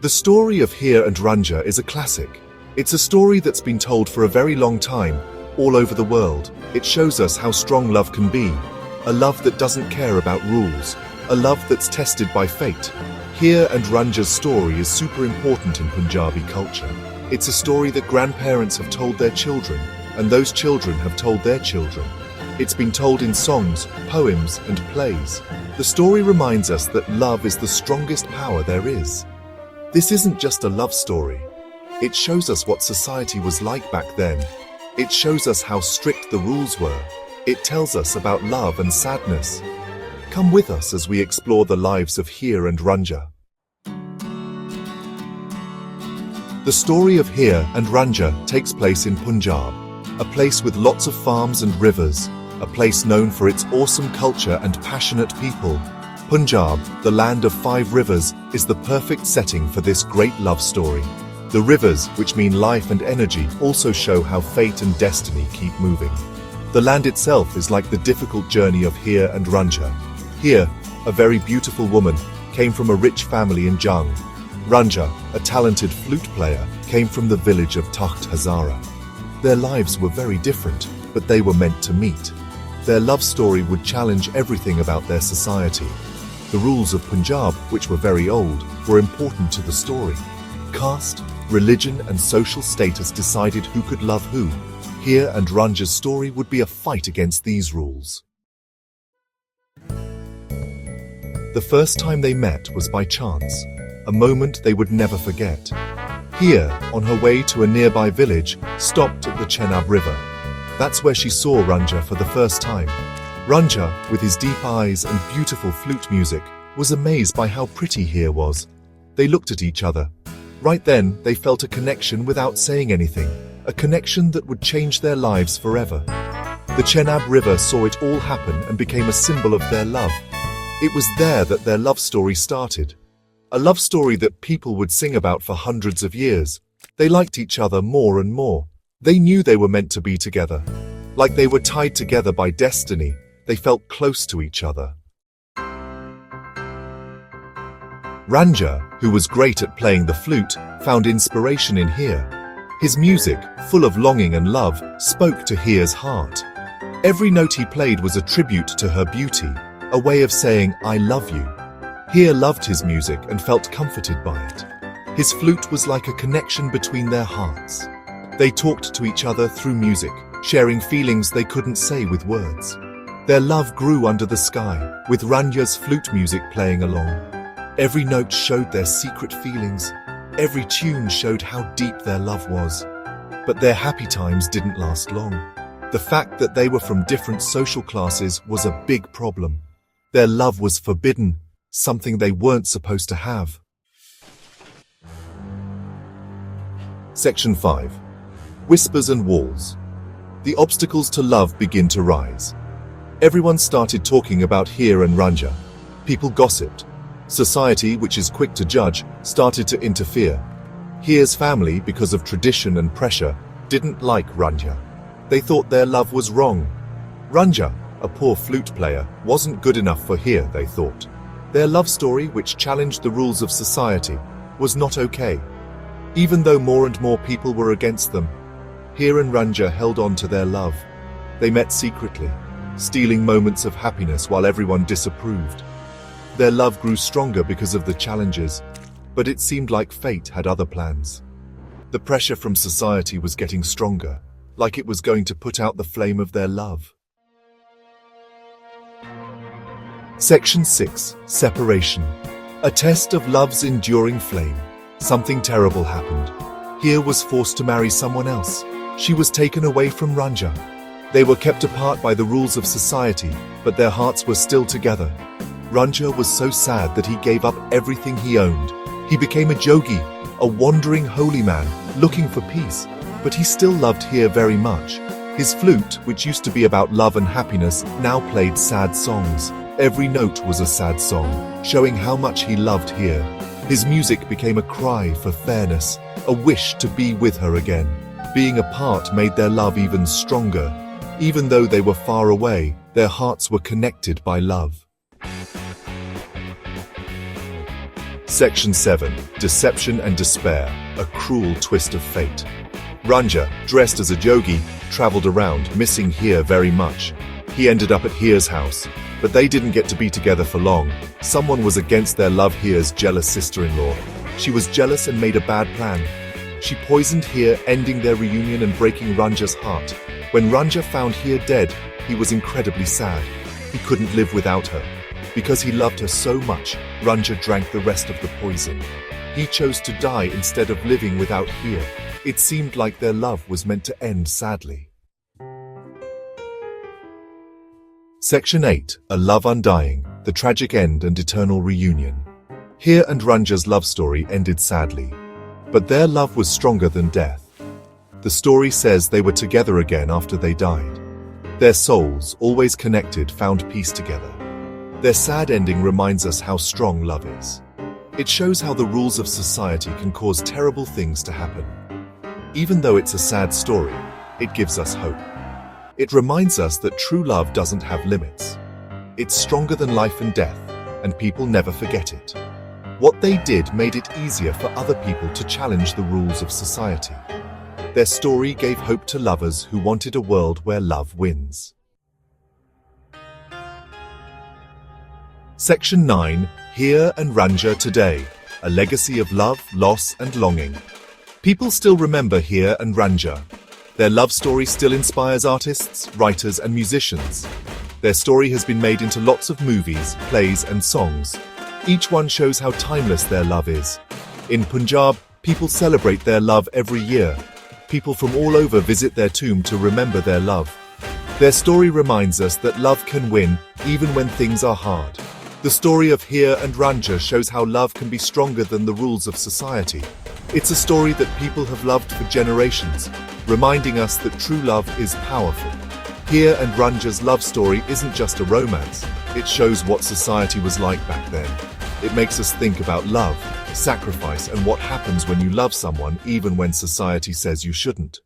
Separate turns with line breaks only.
The story of Heer and Ranjha is a classic. It's a story that's been told for a very long time, all over the world. It shows us how strong love can be, a love that doesn't care about rules, a love that's tested by fate. Heer and Ranjha's story is super important in Punjabi culture. It's a story that grandparents have told their children, and those children have told their children. It's been told in songs, poems, and plays. The story reminds us that love is the strongest power there is. This isn't just a love story. It shows us what society was like back then. It shows us how strict the rules were. It tells us about love and sadness. Come with us as we explore the lives of Heer and Ranjha. The story of Heer and Ranjha takes place in Punjab, a place with lots of farms and rivers, a place known for its awesome culture and passionate people. Punjab, the land of 5 rivers, is the perfect setting for this great love story. The rivers, which mean life and energy, also show how fate and destiny keep moving. The land itself is like the difficult journey of Heer and Ranjha. Heer, a very beautiful woman, came from a rich family in Jung. Ranjha, a talented flute player, came from the village of Takht Hazara. Their lives were very different, but they were meant to meet. Their love story would challenge everything about their society. The rules of Punjab, which were very old, were important to the story. Caste, religion, and social status decided who could love who. Heer and Ranjha's story would be a fight against these rules. The first time they met was by chance, a moment they would never forget. Heer, on her way to a nearby village, stopped at the Chenab River. That's where she saw Ranjha for the first time. Ranjha, with his deep eyes and beautiful flute music, was amazed by how pretty Heer was. They looked at each other. Right then, they felt a connection without saying anything, a connection that would change their lives forever. The Chenab River saw it all happen and became a symbol of their love. It was there that their love story started. A love story that people would sing about for hundreds of years. They liked each other more and more. They knew they were meant to be together. Like they were tied together by destiny, they felt close to each other. Ranjha, who was great at playing the flute, found inspiration in Heer. His music, full of longing and love, spoke to Heer's heart. Every note he played was a tribute to her beauty, a way of saying, "I love you." Heer loved his music and felt comforted by it. His flute was like a connection between their hearts. They talked to each other through music, sharing feelings they couldn't say with words. Their love grew under the sky, with Ranjha's flute music playing along. Every note showed their secret feelings. Every tune showed how deep their love was. But their happy times didn't last long. The fact that they were from different social classes was a big problem. Their love was forbidden, something they weren't supposed to have. Section 5. Whispers and Walls. The obstacles to love begin to rise. Everyone started talking about Heer and Ranjha. People gossiped. Society, which is quick to judge, started to interfere. Heer's family, because of tradition and pressure, didn't like Ranjha. They thought their love was wrong. Ranjha, a poor flute player, wasn't good enough for Heer, they thought. Their love story, which challenged the rules of society, was not okay. Even though more and more people were against them, Heer and Ranjha held on to their love. They met secretly, stealing moments of happiness while everyone disapproved. Their love grew stronger because of the challenges, but it seemed like fate had other plans. The pressure from society was getting stronger, like it was going to put out the flame of their love. Section 6. Separation. A test of love's enduring flame. Something terrible happened. Heer was forced to marry someone else. She was taken away from Ranjha. They were kept apart by the rules of society, but their hearts were still together. Ranjha was so sad that he gave up everything he owned. He became a jogi, a wandering holy man, looking for peace. But he still loved Heer very much. His flute, which used to be about love and happiness, now played sad songs. Every note was a sad song, showing how much he loved Heer. His music became a cry for fairness, a wish to be with her again. Being apart made their love even stronger. Even though they were far away, their hearts were connected by love. Section 7. Deception and Despair, a cruel twist of fate. Ranjha, dressed as a yogi, traveled around, missing Heer very much. He ended up at Heer's house, but they didn't get to be together for long. Someone was against their love, Heer's jealous sister-in-law. She was jealous and made a bad plan. She poisoned Heer, ending their reunion and breaking Ranjha's heart. When Ranjha found Heer dead, he was incredibly sad. He couldn't live without her. Because he loved her so much, Ranjha drank the rest of the poison. He chose to die instead of living without Heer. It seemed like their love was meant to end sadly. Section 8. A Love Undying, the Tragic End and Eternal Reunion. Heer and Ranjha's love story ended sadly, but their love was stronger than death. The story says they were together again after they died. Their souls, always connected, found peace together. Their sad ending reminds us how strong love is. It shows how the rules of society can cause terrible things to happen. Even though it's a sad story, it gives us hope. It reminds us that true love doesn't have limits. It's stronger than life and death, and people never forget it. What they did made it easier for other people to challenge the rules of society. Their story gave hope to lovers who wanted a world where love wins. Section 9. Heer and Ranjha Today, a legacy of love, loss and longing. People still remember Heer and Ranjha. Their love story still inspires artists, writers and musicians. Their story has been made into lots of movies, plays and songs. Each one shows how timeless their love is. In Punjab, people celebrate their love every year. People from all over visit their tomb to remember their love. Their story reminds us that love can win even when things are hard. The story of Heer and Ranjha shows how love can be stronger than the rules of society. It's a story that people have loved for generations, reminding us that true love is powerful. Heer and Ranjha's love story isn't just a romance, it shows what society was like back then. It makes us think about love, sacrifice, and what happens when you love someone even when society says you shouldn't.